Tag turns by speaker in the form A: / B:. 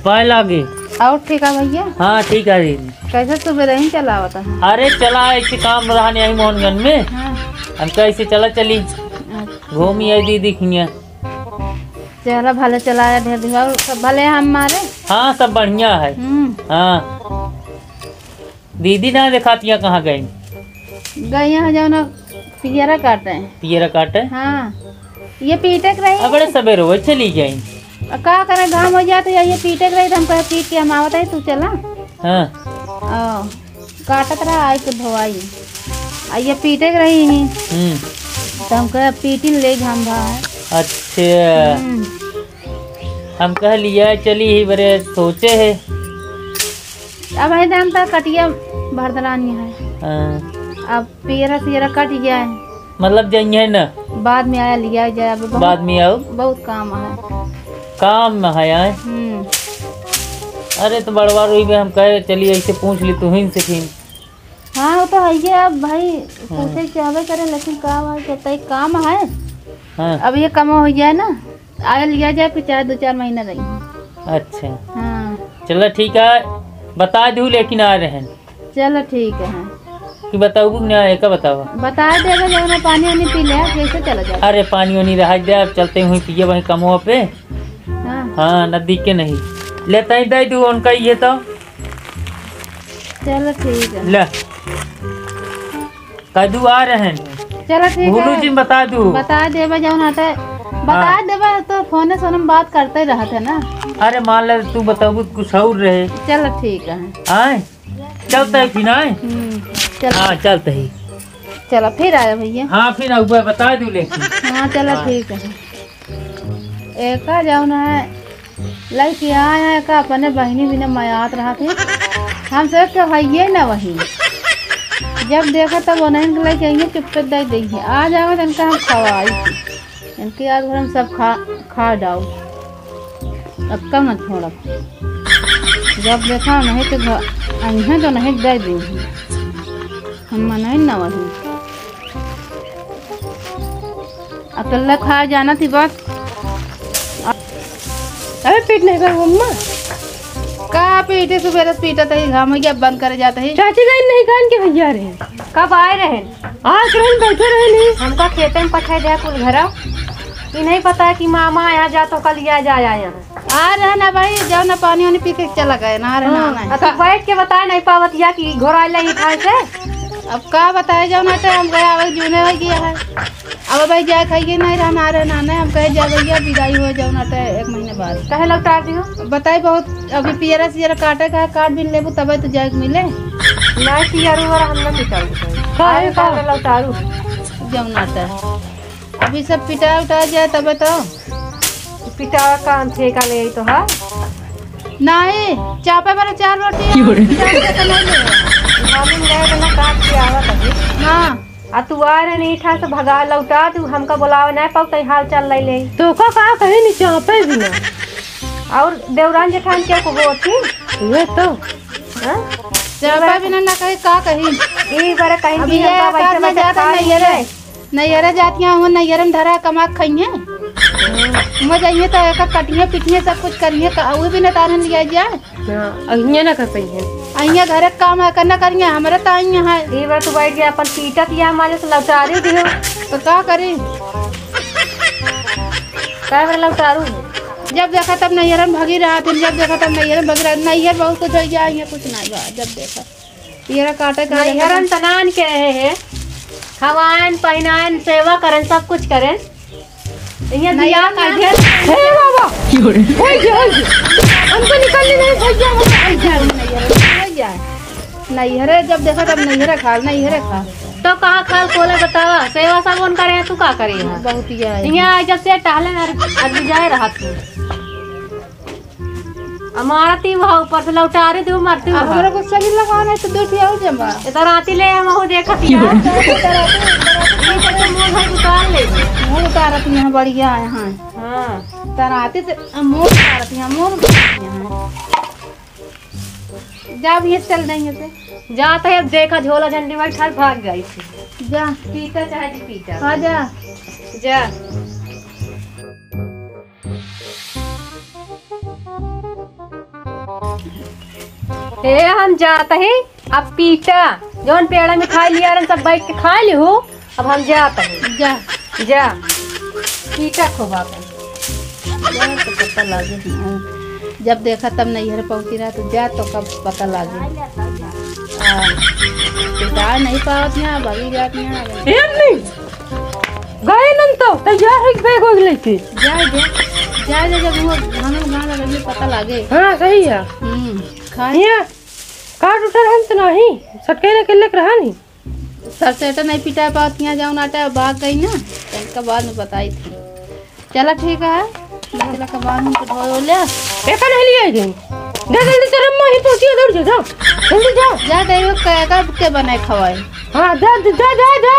A: पाए लागे।
B: और ठीक है भैया?
A: हाँ ठीक है दीदी।
B: कैसे सुबह ही चला होता है?
A: अरे चला ऐसे काम रहा नहीं मोहनगंज में।
B: हाँ।
A: हम कैसे चला चली घूमी आई दीदी खिया।
B: चला भले चलाया ढेर दिन और सब भले हमारे।
A: हाँ सब बढ़िया है। हाँ दीदी ना दिखातिया कहाँ गई?
B: गई यहाँ जाओ ना पियरा काटे हैं।
A: पियरा काटे?
B: हाँ ये पीटे के रही।
A: बड़े सवेरे वो चली गई।
B: क्या करे घाम हो जाए तो ये पीटे के रही तो हम कहे पीट के हम आवत है तू चला।
A: हाँ
B: काटत रहा आई के धोवाई ये पीटे के रही ही तो हम कहे पीटी ले घाम रहा है।
A: अच्छा हम कह लिया चली ही बड़े सोचे है।
B: अब है दाम तक कटिया भरदरानी है। अब पियरा सियरा कट गया है
A: मतलब जाइए ना
B: बाद में आया लिया जाए। अब
A: बाद में आओ
B: बहुत काम है।
A: काम में है आए। अरे तो बड़वा रोई में हम कहे चलिए ऐसे पूछ ली तू ही से फिर।
B: हाँ वो तो है ये अब भाई पूछे चाहवे करे लेकिन कहता काम है।
A: हाँ।
B: अब ये कम हो जाए ना आया लिया जाए फिर चाहे 2-4 महीना रही।
A: अच्छा
B: हाँ
A: चलो ठीक है बता दूँ लेकिन आ रहे हैं।
B: चलो ठीक है
A: कि बताऊ ना एक बताओ
B: बता देगा जब ना पानी वानी पी ले कैसे चला जाए।
A: अरे पानी वानी रहा जाए चलते हुए पिए वहीं कमो पे। हाँ नदी के नहीं लेता ही दे दू उनका ये तो।
B: चलो ठीक है
A: ले कदू आ रहे हैं।
B: चलो ठीक
A: भूलू जी बता दू
B: बता देवा जाओ ना बता देवा तो फोन से हम बात करते ही रहा थे ना।
A: अरे मान ले तू बताऊ कुछ और रहे।
B: चलो ठीक है
A: आए चलते है फिर आए। हाँ चलते ही।
B: चलो फिर आया भैया।
A: हाँ फिर ऊपर बता दू लेकिन।
B: हाँ चलो ठीक है एक जाओ ना है लड़की आया का अपने बहनी बिना मयात रहा थे हम सब तो है ना वही जब देखा तब वो नहीं लेके चुपचाप दे देंगे आ जाओ तो इनका हम खवाई थी इनके आज हम सब खा डाओ अब कम न छोड़ा। जब देखा नहीं तो अइहा तो नहीं दे देंगे हम नहीं ना वही अकेला खा जाना थी बस।
C: अरे पीट नहीं कर मम्मा
B: का पीटे सुबह पीटा था घाम गया बंद करे जाता है।
C: चाची गई नहीं कान के भैया रहे
D: कब आए रहे?
C: आज रहन बैठे रहे नहीं
D: हमका खेते में पठाए दिया कुल घर कि नहीं पता है कि मामा आया जा तो कल या जाया यहाँ
B: आ रहे ना भाई जाओ ना पानी वानी पी के चला गए ना रहना
D: तो बैठ के बताए नहीं पावत या कि घोड़ा ले खाए से।
B: अब का बताए जाओ ना हम गए जूने हो गया है अब भाई जाए खाइए नहीं रहना रहना हम कहे जा भैया विदाई हो जाओ ना 1 महीने बाद
D: कहे लौटा दियो बताए
B: बहुत अभी पियरा सियरा काटे का काट भी लेबू तब तो जाए मिले
D: नहीं पियरू और हम ना पिटाऊ लौटारू
B: जाओ ना अभी सब पिटा उठा जाए तब तो
D: पिटा काम ठेका ले तो है
B: नहीं चापे वाला 4 रोटी
D: काट के आवा तभी
B: हाँ
D: आ तू आ रहे नहीं था तो भगा लौटा तू हमका बुलावे नहीं पाऊ तई हाल चल ले
C: तो का कहे नहीं चापे भी ना
D: और देवरान जेठान क्या को थी
C: वे तो
B: चापा भी ना कहे का कही
D: ई बारे कहीं भी हमका बैठे
B: नैयरा जातियां हूँ नैयरा में धरा कमा खाइए मैं जाइए तो एक कटिए पिटिए सब कुछ करिए वो भी न तारन लिया जाए
C: अहिया ना कर पाइए
B: अहिया घर काम है करना करिए हमारे तो अहिया है
D: ई बार तू बैठ गया अपन पीटा किया हमारे से लौटारी दियो
B: तो क्या करे
D: काय बार लौटारू
B: जब देखा तब नैयरा में भागी रहा था जब देखा तब नैयरा में भाग रहा नैयर बहुत कुछ हो जाए कुछ नहीं बा जब देखा पियरा काटे का
D: नैयरन तनान के रहे हैं खवान पहनान सेवा करन सब कुछ करें ये दिया काटे
C: हे बाबा ओए जल्दी हमको निकलने नहीं भैया
B: नैहरे जब देखा तब नैहरे खा नैहरे खा
D: तो कहाँ खाल खोले बतावा सेवा साबुन करे तू का करे
B: बहुत
D: यहाँ जब से टहले अभी जाए रहा तू हमारा ती वहाँ ऊपर से लौटा रहे तू मरती हूँ
B: हमारा कुछ सही लगा नहीं तो दो ठिया हो जमा
D: इधर आती ले हम हो देखा
B: मोर उतारत यहाँ बढ़िया है
D: हाँ
B: तराते तो मोर उतारत यहाँ मोर जा भी चल देंगे से
D: जाते है देखा झोला झंडी में ठर भाग गई थी
B: जा
D: पीता चाहे पीता
B: हाँ जा
D: जा ए हम जाते हैं अब पीटा जौन पेड़ा में खा लिया रन सब बैठ के खा ली हो। अब हम जाते हैं।
B: जा
D: जा पीटा खोबा
B: जा तो पता लागे। जब देखा तब नैहर पहुंची रहा तो जा तो कब पता लागे। पिता नहीं पावत यहाँ भागी जात यहाँ
C: नहीं गए नन तो तैयार हो बैग हो गई थी।
B: जा जब वो हम गाना लगे पता लागे।
C: हाँ सही है।
B: खाइए
C: काट उठा हम तो नहीं सटके ने किले रहा नहीं
B: सर से नहीं पिटा पावत यहाँ जाऊँ नाटा भाग गई ना तो इनका बाद में बताई थी। चला ठीक है चला का बाद में धो ले
C: पेपर नहीं लिया गई जल्दी तेरे मां ही पहुंची दौड़ जा जल्दी जा
B: जा दे के बनाए खवाए।
C: हाँ जा जा जा जा